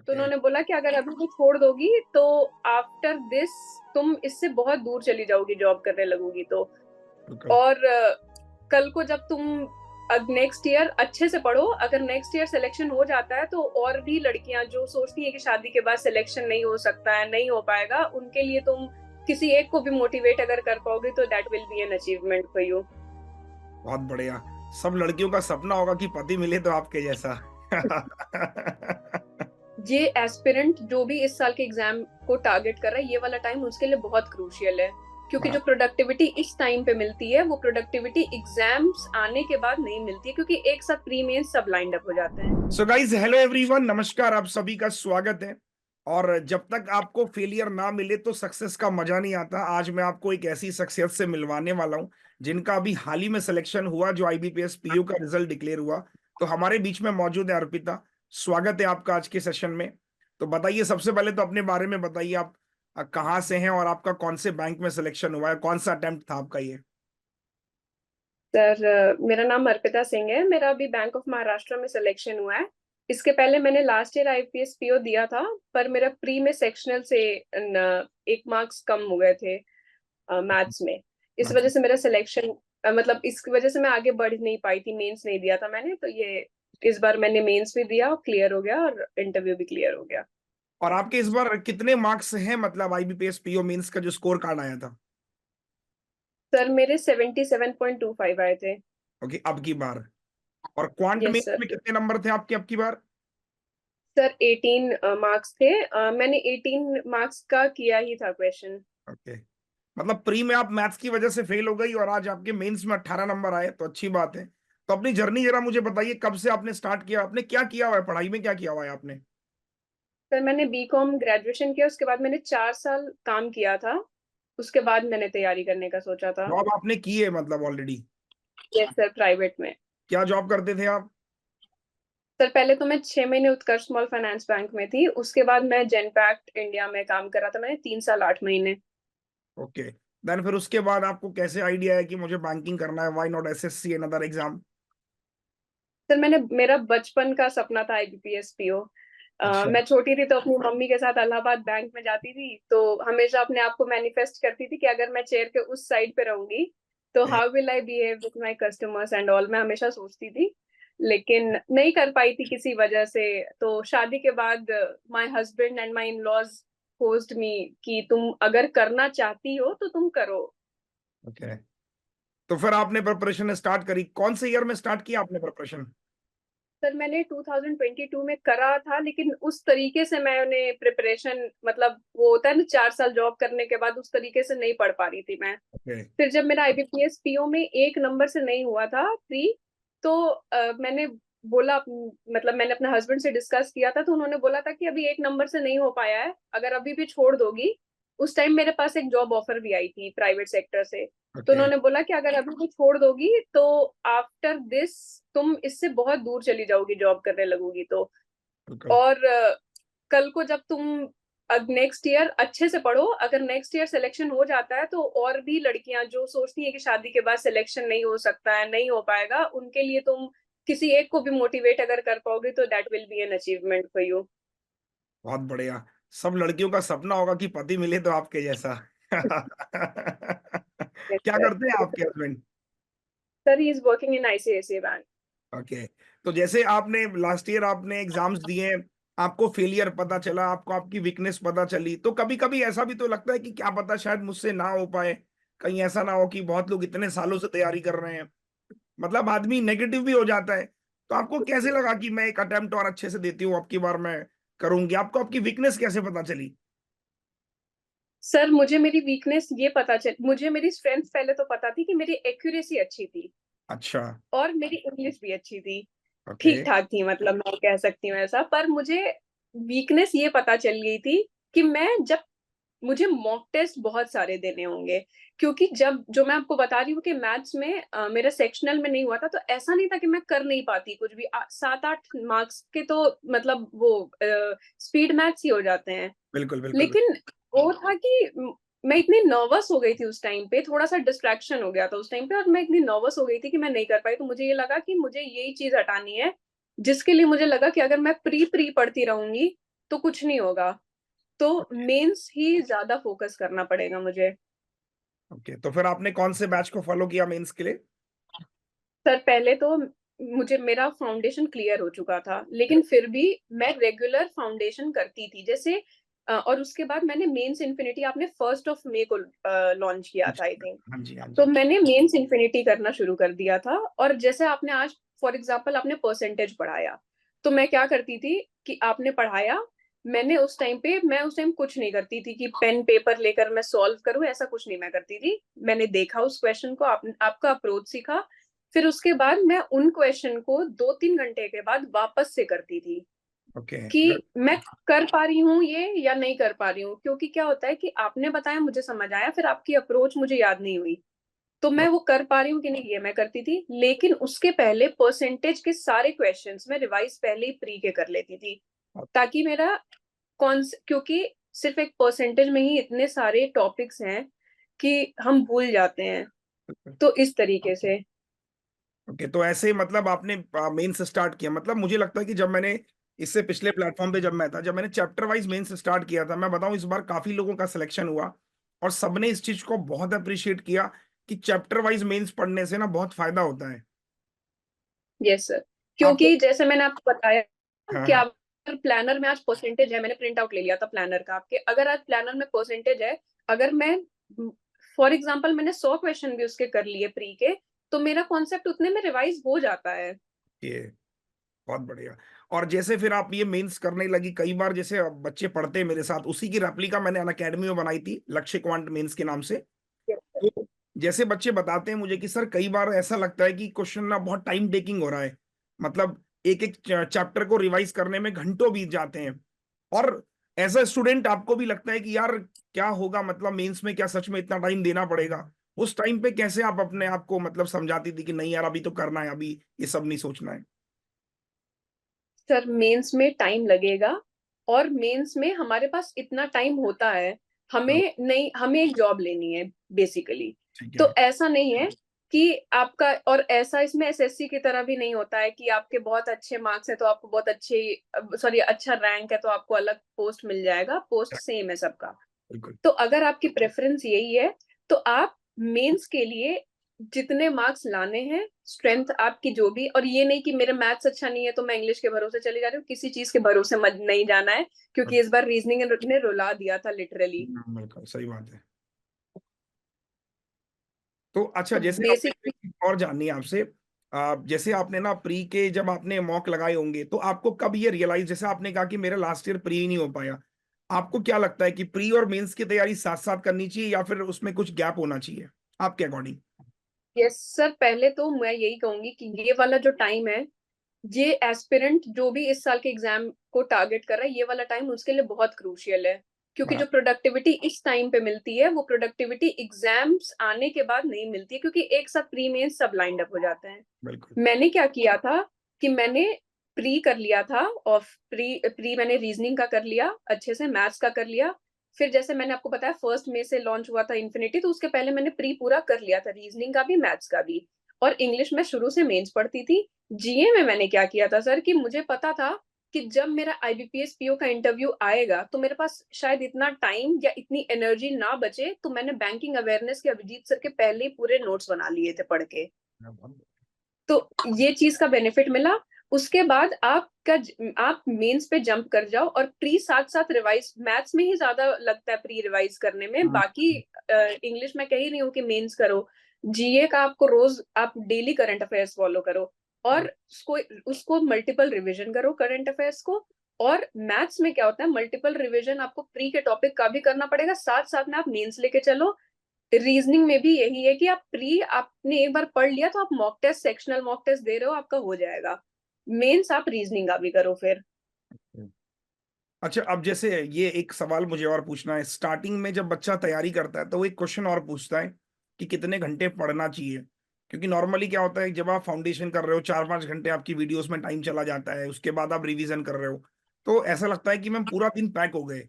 तो ओके। उन्होंने बोला कि अगर अभी भी छोड़ दोगी तो आफ्टर दिस तुम इससे बहुत दूर चली जाओगी, जॉब करने लगोगी तो। बिल्कुल। और कल को जब तुम नेक्स्ट ईयर अच्छे से पढ़ो, अगर नेक्स्ट ईयर सिलेक्शन हो जाता है तो और भी लड़कियां जो सोचती हैं कि शादी के बाद सिलेक्शन नहीं हो सकता है, नहीं हो पाएगा, उनके लिए तुम किसी एक को भी मोटिवेट अगर कर पाओगे तो that will be an achievement for you. बहुत बढ़िया। सब लड़कियों का सपना होगा कि पति मिले तो आपके जैसा। ये एस्पिरेंट जो भी इस साल के एग्जाम को टारगेट कर रहा है, ये वाला टाइम उसके लिए बहुत क्रूशियल है, क्योंकि जो प्रोडक्टिविटी इस टाइम पे मिलती है वो प्रोडक्टिविटी एग्जाम्स आने के बाद नहीं मिलती है, क्योंकि एक साथ प्री मेंस सब लाइंड अप हो जाते हैं। सो गाइज, हेलो एवरीवन, नमस्कार, आप सभी का स्वागत है। और जब तक आपको फेलियर ना मिले तो सक्सेस का मजा नहीं आता। आज मैं आपको एक ऐसी शख्सियत से मिलवाने वाला हूं जिनका अभी हाल ही में सिलेक्शन हुआ, जो आईबीपीएस पीयू का रिजल्ट डिक्लेयर हुआ। तो हमारे बीच में मौजूद है अर्पिता। स्वागत है आपका आज के सेशन में। तो बताइए, सबसे पहले तो अपने बारे में बताइए, आप कहाँ से हैं और आपका कौन से बैंक में सिलेक्शन हुआ है, कौन सा अटेम्प्ट था आपका ये। सर, मेरा नाम अर्पिता सिंह है। मेरा अभी बैंक ऑफ महाराष्ट्र में सिलेक्शन हुआ है। इसके पहले मैंने लास्ट ईयर आईपीएस पीओ दिया था, पर मेरा प्री में सेक्शनल से एक मार्क्स कम हो गए थे मैथ्स में। इस वजह अच्छा। से मेरा सिलेक्शन, मतलब इसकी वजह से मैं आगे बढ़ नहीं पाई थी, मेंस नहीं दिया था मैंने, तो ये इस बार मैंने मेंस भी दिया और क्लियर हो गया, और इंटरव्यू भी क्लियर हो गया। और आपके इस बार कितने मार्क्स हैं, मतलब आईबीपीएस पीओ मेंस का जो स्कोर कार्ड आया था। सर, मेरे 77.25 आए थे। ओके, अब की बार। और क्वांट में यस सर। इसमें कितने नंबर थे आपके अब की बार। सर 18 मार्क्स थे। मैंने 18 मार्क्स का किया ही था क्वेश्चन। ओके। मतलब प्री में आप मैथ्स की वजह से फेल हो गई और आज आपके मेंस में 18 नंबर आए, तो अच्छी बात है। तो अपनी जर्नी जरा मुझे बताइए, कब से आपने स्टार्ट किया, आपने क्या किया हुआ है, पढ़ाई में क्या किया हुआ है आपने। सर, मैंने बीकॉम ग्रेजुएशन किया, उसके बाद मैंने 4 साल काम किया था। उसके बाद मैंने तैयारी करने का सोचा था। जॉब आपने की है मतलब ऑलरेडी। यस सर, प्राइवेट में। क्या जॉब करते थे आप। सर, पहले तो मैं 6 महीने उत्कर्ष स्मॉल फाइनेंस बैंक में थी। उसके बाद मैं जेनपैक्ट इंडिया में काम कर रहा था, मैंने 3 साल 8 महीने। ओके। देन फिर उसके बाद आपको कैसे आइडिया है कि मुझे बैंकिंग करना है, why not SSC another exam. Sir, मेरा बचपन का सपना था आईबीपीएस पीओ। अच्छा। मैं छोटी थी तो अपनी मम्मी के साथ इलाहाबाद बैंक में जाती थी, तो हमेशा अपने आप को मैनिफेस्ट करती थी कि अगर मैं चेयर के उस साइड पे रहूंगी तो how will I behave with my customers and all, मैं हमेशा सोचती थी। लेकिन नहीं कर पाई थी किसी वजह से। तो शादी के बाद my husband and my in laws forced me कि तुम अगर करना चाहती हो तो तुम करो। ओके। तो फिर आपने प्रिपरेशन स्टार्ट करी, कौन से ईयर में स्टार्ट किया आपने प्रिपरेशन। सर, मैंने 2022 में करा था, लेकिन उस तरीके से मैंने प्रिपरेशन, मतलब वो होता है ना 4 साल जॉब करने के बाद, उस तरीके से नहीं पढ़ पा रही थी मैं। ओके। फिर जब मेरा आईबीपीएस पीओ में एक नंबर से नहीं हुआ था प्री, तो मैंने बोला, मतलब मैंने अपने हस्बैंड से डिस्कस किया था, तो उन्होंने बोला था कि अभी एक नंबर से नहीं हो पाया है, अगर अभी भी छोड़ दोगी। उस टाइम मेरे पास एक जॉब ऑफर भी आई थी प्राइवेट सेक्टर से। तो ओके। उन्होंने बोला कि अगर अभी भी छोड़ दोगी तो आफ्टर दिस तुम इससे बहुत दूर चली जाओगी, जॉब करने लगोगी तो। बिल्कुल। और कल को जब तुम नेक्स्ट ईयर अच्छे से पढ़ो, अगर नेक्स्ट ईयर सिलेक्शन हो जाता है तो और भी लड़कियां जो सोचती हैं कि शादी के बाद सिलेक्शन नहीं हो सकता है, नहीं हो पाएगा, उनके लिए तुम किसी एक को भी मोटिवेट अगर कर पाओगे तो that will be an achievement for you. बहुत बढ़िया। सब लड़कियों का सपना होगा कि पति मिले तो आपके जैसा। क्या करते हैं आपके husband. Sir, he is working in ICICI bank. Okay. तो जैसे आपने लास्ट ईयर आपने एग्जाम्स दिए, आपको फेलियर पता चला, आपको आपकी वीकनेस पता चली, तो कभी कभी ऐसा भी तो लगता है कि क्या पता शायद मुझसे ना हो पाए। कहीं ऐसा ना हो कि बहुत लोग इतने सालों से तैयारी कर रहे हैं, मतलब आदमी नेगेटिव भी हो जाता है। तो आपको कैसे लगा कि मैं एक अटेम्प्ट और अच्छे से देती हूँ, अब की बार मैं करूंगी, आपको आपकी वीकनेस कैसे पता चली। सर, मुझे मेरी स्ट्रेंथ पहले तो पता थी कि मेरी एक्यूरेसी अच्छी थी, अच्छा। और मेरी इंग्लिश भी अच्छी थी। ओके। ठीक ठाक थी, मतलब मैं कह सकती हूँ ऐसा। पर मुझे वीकनेस ये पता चल गई थी कि मैं जब मुझे मॉक टेस्ट बहुत सारे देने होंगे, क्योंकि जब जो मैं आपको बता रही हूँ कि मैथ्स में मेरा सेक्शनल में नहीं हुआ था, तो ऐसा नहीं था कि मैं कर नहीं पाती कुछ भी। 7-8 मार्क्स के तो मतलब वो स्पीड मैथ्स ही हो जाते हैं। बिल्कुल बिल्कुल बिल्कुल। लेकिन वो था कि मैं इतनी नर्वस हो गई थी उस टाइम पे, थोड़ा सा डिस्ट्रैक्शन हो गया था उस टाइम पे, और मैं इतनी नर्वस हो गई थी कि मैं नहीं कर पाई। तो मुझे ये लगा कि मुझे यही चीज हटानी है, जिसके लिए मुझे लगा कि अगर मैं प्री प्री पढ़ती रहूंगी तो कुछ नहीं होगा। तो मेंस ही ज्यादा फोकस करना पड़ेगा मुझे। ओके, तो फिर आपने कौन से बैच को फॉलो किया मेंस के लिए? सर पहले तो मुझे मेरा फाउंडेशन क्लियर हो चुका था, लेकिन फिर भी मैं रेगुलर फाउंडेशन करती थी जैसे और उसके बाद मैंने मेंस इन्फिनिटी, आपने 1 मई को लॉन्च किया था आई थिंक। हाँ जी, हाँ तो जी। मैंने मेंस इन्फिनिटी करना शुरू कर दिया था। और जैसे आपने आज फॉर एग्जांपल आपने परसेंटेज पढ़ाया, तो मैं क्या करती थी कि आपने पढ़ाया, मैं उस टाइम कुछ नहीं करती थी कि पेन पेपर लेकर मैं सॉल्व करूं, ऐसा कुछ नहीं मैं करती थी। मैंने देखा उस क्वेश्चन को, आपका अप्रोच सीखा, फिर उसके बाद मैं उन क्वेश्चन को 2-3 घंटे के बाद वापस से करती थी ओके। कि मैं कर पा रही हूँ ये या नहीं कर पा रही हूँ। क्योंकि क्या होता है कि आपने बताया, मुझे समझ आया, फिर आपकी अप्रोच मुझे याद नहीं हुई, तो मैं वो कर पा रही हूँ कि नहीं ये मैं करती थी। लेकिन उसके पहले परसेंटेज के सारे क्वेश्चंस मैं रिवाइज पहले ही प्री के कर लेती थी, ताकि मेरा क्योंकि सिर्फ एक परसेंटेज में ही इतने सारे टॉपिक्स हैं कि हम भूल जाते हैं। तो इस तरीके से। ओके, तो ऐसे मतलब आपने मेंस स्टार्ट किया। मतलब मुझे लगता है कि जब मैंने इससे पिछले प्लेटफॉर्म पे जब मैंने चैप्टर वाइज मेंस स्टार्ट किया था, मैं बताऊं इस बार काफी लोगों का सिलेक्शन हुआ और सबने इस चीज को बहुत अप्रिशिएट किया कि चैप्टर वाइज मेंस पढ़ने से ना बहुत फायदा होता है। Yes sir. आपको। क्योंकि जैसे मैंने आपको बताया हाँ, कि हाँ। आप प्लानर में आज परसेंटेज है, मैंने प्रिंट आउट ले लिया था प्लानर का आपके, अगर आज प्लानर में परसेंटेज है, अगर मैं फॉर एग्जांपल मैंने 100 क्वेश्चन भी उसके कर लिए प्री के, तो मेरा कॉन्सेप्ट उतने में रिवाइज हो जाता है। ये बहुत बढ़िया। और जैसे फिर आप ये मेंस करने लगी, कई बार जैसे अब बच्चे पढ़ते हैं मेरे साथ, उसी की रेप्लिका मैंने अन अकेडमी में बनाई थी, लक्ष्य क्वांट मेंस के नाम से। तो जैसे बच्चे बताते हैं मुझे कि सर कई बार ऐसा लगता है कि क्वेश्चन ना बहुत टाइम टेकिंग हो रहा है, मतलब एक एक चैप्टर को रिवाइज करने में घंटों बीत जाते हैं। और एज अ स्टूडेंट आपको भी लगता है कि यार क्या होगा, मतलब मेंस में क्या सच में इतना टाइम देना पड़ेगा? उस टाइम पे कैसे आप अपने आप को मतलब समझाती थी कि नहीं यार अभी तो करना है, अभी ये सब नहीं सोचना है? सर मेंस में टाइम लगेगा, और मेंस में हमारे पास इतना टाइम होता है, हाँ, हमें नहीं, हमें एक जॉब लेनी है बेसिकली। ठीक है। तो ऐसा नहीं है कि आपका, और ऐसा इसमें एसएससी की तरह भी नहीं होता है कि आपके बहुत अच्छे मार्क्स है तो आपको बहुत अच्छे, सॉरी अच्छा रैंक है तो आपको अलग पोस्ट मिल जाएगा, पोस्ट सेम है सबका। बिल्कुल। तो अगर आपकी प्रेफरेंस यही है, तो आप मेंस के लिए जितने मार्क्स लाने हैं, स्ट्रेंथ आपकी जो भी, और ये नहीं कि मेरा मैथ्स अच्छा नहीं है तो मैं इंग्लिश के भरोसे चली जा रही हूँ, किसी चीज के भरोसे मत नहीं जाना है। क्योंकि इस बार रीजनिंग ने रुला दिया था लिटरली। बिल्कुल सही बात है। तो अच्छा, तो जैसे आपने बेसिक। एक चीज़ और जाननी है आपसे, जैसे आपने ना प्री के जब आपने मॉक लगाए होंगे तो आपको कब ये रियलाइज, जैसे आपने कहा कि मेरा लास्ट ईयर प्री नहीं हो पाया, आपको क्या लगता है कि प्री और मेंस की तैयारी साथ साथ करनी चाहिए या फिर उसमें कुछ गैप होना चाहिए आपके अकॉर्डिंग? यस सर, पहले तो मैं यही कहूंगी कि ये वाला जो टाइम है, ये एस्पिरेंट जो भी इस साल के एग्जाम को टारगेट कर रहा है, ये वाला टाइम उसके लिए बहुत क्रूशियल है। क्योंकि हाँ, जो प्रोडक्टिविटी इस टाइम पे मिलती है, वो प्रोडक्टिविटी एग्जाम्स आने के बाद नहीं मिलती है, क्योंकि एक साथ प्री मेन सब लाइंड अप हो जाते हैं। बिल्कुल। मैंने क्या किया था कि मैंने प्री कर लिया था, और प्री प्री मैंने रीजनिंग का कर लिया अच्छे से, मैथ्स का कर लिया। फिर जैसे मैंने आपको बताया 1 मई से लॉन्च हुआ था इन्फिनिटी, तो उसके पहले मैंने प्री पूरा कर लिया था, रीजनिंग का भी मैथ्स का भी। और इंग्लिश में शुरू से मेंस पढ़ती थी। जीए में मैंने क्या किया था सर, कि मुझे पता था कि जब मेरा आईबीपीएस पीओ का इंटरव्यू आएगा तो मेरे पास शायद इतना टाइम या इतनी एनर्जी ना बचे, तो मैंने बैंकिंग अवेयरनेस के अभिजीत सर के पहले ही पूरे नोट्स बना लिए थे पढ़ के। तो ये चीज का बेनिफिट मिला। उसके बाद आप मेंस पे जंप कर जाओ, और प्री साथ साथ रिवाइज, मैथ्स में ही ज्यादा लगता है प्री रिवाइज करने में, हाँ, बाकी इंग्लिश में कह ही रही हूँ कि मेंस करो। जीए का आपको रोज आप डेली करंट अफेयर्स फॉलो करो, और उसको उसको मल्टीपल रिवीजन करो करंट अफेयर्स को। और मैथ्स में क्या होता है, मल्टीपल रिवीजन आपको प्री के टॉपिक का भी करना पड़ेगा, साथ साथ में आप मेंस लेके चलो। रीजनिंग में भी यही है कि आप प्री आपने एक बार पढ़ लिया तो आप mock test, sectional mock test दे रहे हो, आपका हो जाएगा। मेंस आप रीजनिंग का भी करो फिर। अच्छा, अब जैसे ये एक सवाल मुझे और पूछना है, स्टार्टिंग में जब बच्चा तैयारी करता है तो वो एक क्वेश्चन और पूछता है कि कितने घंटे पढ़ना चाहिए? क्योंकि नॉर्मली क्या होता है, जब आप फाउंडेशन कर रहे हो 4-5 घंटे आपकी वीडियोस में टाइम चला जाता है, उसके बाद आप रिवीजन कर रहे हो, तो ऐसा लगता है कि मैम पूरा दिन पैक हो गए।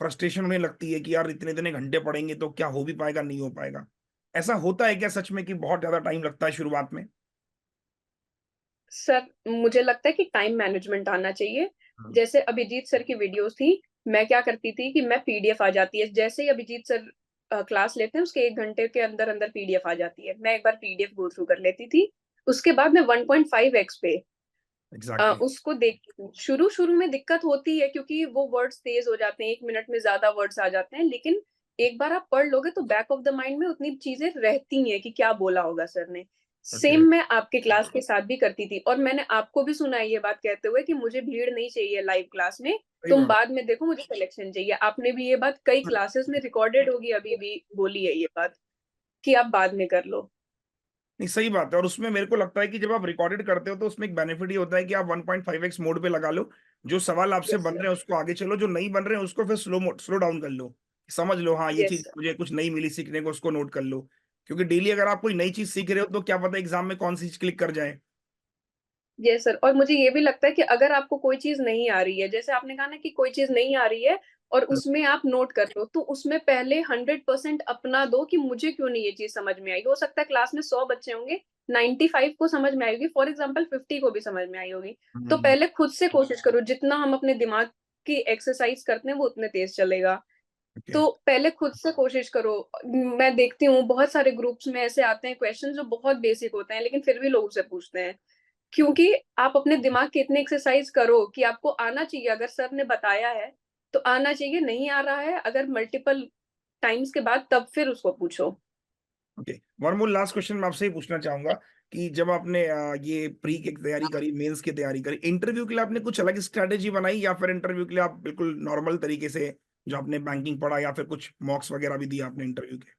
फ्रस्ट्रेशन होने लगती है कि यार इतने इतने घंटे पढ़ेंगे तो क्या हो भी पाएगा, नहीं हो पाएगा? ऐसा होता है क्या सच में कि बहुत ज्यादा टाइम लगता है शुरुआत में? सर मुझे लगता है कि टाइम मैनेजमेंट आना चाहिए। हाँ, जैसे अभिजीत सर की वीडियोस थी, मैं क्या करती थी कि मैं पीडीएफ आ जाती है जैसे ही अभिजीत सर क्लास लेते हैं, उसके 1 घंटे के अंदर अंदर पीडीएफ आ जाती है, मैं एक बार पीडीएफ गो थ्रू कर लेती थी। उसके बाद मैं 1.5x पे एग्जैक्टली। उसको देखती हूँ। शुरू शुरू में दिक्कत होती है क्योंकि वो वर्ड्स तेज हो जाते हैं, 1 मिनट में ज्यादा वर्ड्स आ जाते हैं, लेकिन एक बार आप पढ़ लोगे तो बैक ऑफ द माइंड में उतनी चीजें रहती हैं कि क्या बोला होगा सर ने। ओके। सेम मैं आपके क्लास के साथ भी करती थी, और मैंने आपको भी सुना है ये बात कहते हुए कि मुझे भीड़ नहीं चाहिए लाइव क्लास में, सही तुम बात। बाद में देखो, मुझे सिलेक्शन चाहिए। आपने भी ये बात कई क्लासेस में रिकॉर्डेड होगी, अभी भी बोली है ये बात कि आप बाद में कर लो। नहीं, सही बात है। और उसमें मेरे को लगता है कि जब आप रिकॉर्डेड करते हो तो उसमें एक बेनिफिट ये होता है कि आप 1.5x मोड पे लगा लो, जो सवाल आपसे यस बन सर। रहे हैं उसको आगे चलो, जो नहीं बन रहे हैं उसको फिर स्लो डाउन कर लो, समझ लो हाँ ये यस चीज सर। मुझे कुछ नई मिली सीखने को, उसको नोट कर लो। क्योंकि डेली अगर आप कोई नई चीज सीख रहे हो तो क्या पता एग्जाम में कौन सी चीज क्लिक कर जाए। यस सर, और मुझे ये भी लगता है कि अगर आपको कोई चीज नहीं आ रही है, जैसे आपने कहा ना कि कोई चीज नहीं आ रही है और उसमें आप नोट कर लो, तो उसमें पहले 100% अपना दो कि मुझे क्यों नहीं ये चीज समझ में आई। हो सकता है क्लास में 100 बच्चे होंगे, 95 को समझ में आएगी, फॉर एग्जाम्पल 50 को भी समझ में आई होगी। तो हम्म। पहले खुद से कोशिश करो, जितना हम अपने दिमाग की एक्सरसाइज करते हैं वो उतने तेज चलेगा। ओके। तो पहले खुद से कोशिश करो। मैं देखती हूँ बहुत सारे ग्रुप्स में ऐसे आते हैं क्वेश्चन जो बहुत बेसिक होते हैं, लेकिन फिर भी लोग उससे पूछते हैं, क्योंकि आप अपने दिमाग की इतनी एक्सरसाइज करो कि आपको आना चाहिए। अगर सर ने बताया है तो आना चाहिए, नहीं आ रहा है अगर मल्टीपल टाइम्स के बाद, तब फिर उसको पूछो। Okay, one more last question मैं आपसे ही पूछना चाहूंगा कि जब आपने ये प्री की तैयारी करी, मेंस की तैयारी करी, इंटरव्यू के लिए आपने कुछ अलग स्ट्रेटेजी बनाई या फिर इंटरव्यू के लिए आप बिल्कुल नॉर्मल तरीके से जो आपने बैंकिंग पढ़ा, या फिर कुछ मॉक्स वगैरह भी दिया आपने इंटरव्यू के?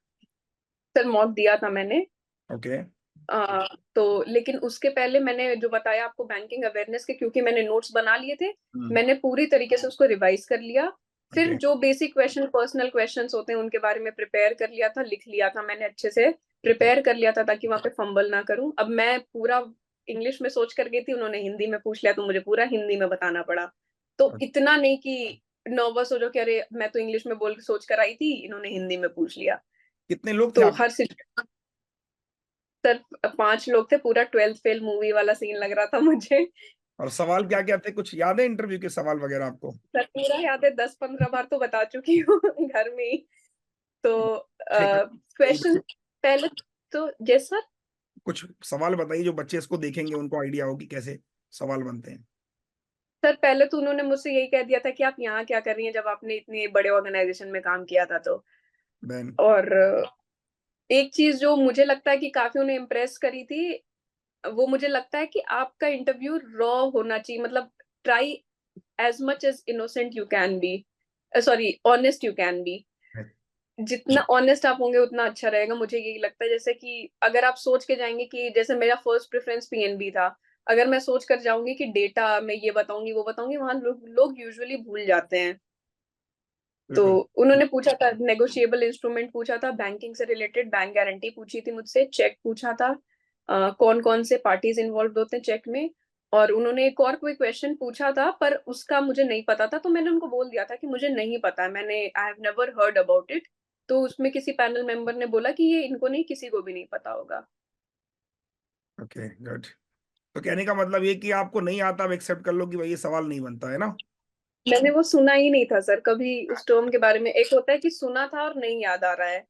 सर मॉक दिया था मैंने। ओके। आ, तो लेकिन उसके पहले मैंने जो बताया आपको बैंकिंग अवेयरनेस के, क्योंकि मैंने नोट्स बना लिए थे, हम्म। मैंने पूरी तरीके से उसको रिवाइज कर लिया। फिर ओके। जो बेसिक क्वेश्चन, पर्सनल क्वेश्चंस होते हैं उनके बारे में प्रिपेयर कर लिया था, लिख लिया था मैंने अच्छे से, प्रिपेयर कर लिया था ताकि वहां पे फंबल ना करूं। अब मैं पूरा इंग्लिश में सोच कर गई थी, उन्होंने हिंदी में पूछ लिया तो मुझे पूरा हिंदी में बताना पड़ा। तो इतना नहीं कि नर्वस हो जो कि अरे मैं तो इंग्लिश में बोल के सोच कर आई थी, इन्होंने हिंदी में पूछ लिया। कितने लोग थे तो आप? हर सिचुएशन। सर 5 लोग थे, पूरा 12th फेल मूवी वाला सीन लग रहा था मुझे। और सवाल क्या क्या थे, कुछ याद है इंटरव्यू के सवाल वगैरह आपको? सर पूरा याद है, 10-15 बार तो बता चुकी हूँ घर में ही। तो ठीक है, बताइए क्वेश्चन पहले, तो यस सर। कुछ सवाल बताइए जो बच्चे इसको देखेंगे उनको आइडिया हो कि कैसे सवाल बनते हैं। सर पहले तो उन्होंने मुझसे यही कह दिया था कि आप यहाँ क्या कर रही हैं, जब आपने इतने बड़े ऑर्गेनाइजेशन में काम किया था तो। देन। और एक चीज जो मुझे लगता है कि काफी उन्हें इम्प्रेस करी थी, वो मुझे लगता है कि आपका इंटरव्यू रॉ होना चाहिए, मतलब try as much as innocent you can be, sorry honest you can be. जितना ऑनेस्ट आप होंगे उतना अच्छा रहेगा, मुझे यही लगता है। जैसे कि अगर आप सोच के जाएंगे कि जैसे मेरा फर्स्ट प्रेफरेंस पीएनबी था, अगर मैं सोच कर जाऊंगी कि डेटा मैं ये बताऊंगी वो बताऊंगी, वहां लोग यूजुअली भूल जाते हैं। तो बिल्कुल। उन्होंने पूछा था नेगोशिएबल इंस्ट्रूमेंट, पूछा था बैंकिंग से रिलेटेड, बैंक गारंटी पूछी थी मुझसे, चेक पूछा था, कौन कौन से पार्टीज इन्वॉल्व होते हैं चेक में, और उन्होंने एक और कोई क्वेश्चन पूछा था पर उसका मुझे नहीं पता था, तो मैंने उनको बोल दिया था कि मुझे नहीं पता है, मैंने I have never heard about it. तो उसमें किसी पैनल मेंबर ने बोला कि ये इनको नहीं, किसी को भी नहीं पता होगा। Okay, good. तो कहने का मतलब ये कि आपको नहीं आता, आप एक्सेप्ट कर लो कि भाई ये सवाल नहीं बनता है ना। मैंने वो सुना ही नहीं था सर कभी उस टर्म के बारे में, एक होता है कि सुना था और नहीं याद आ रहा है।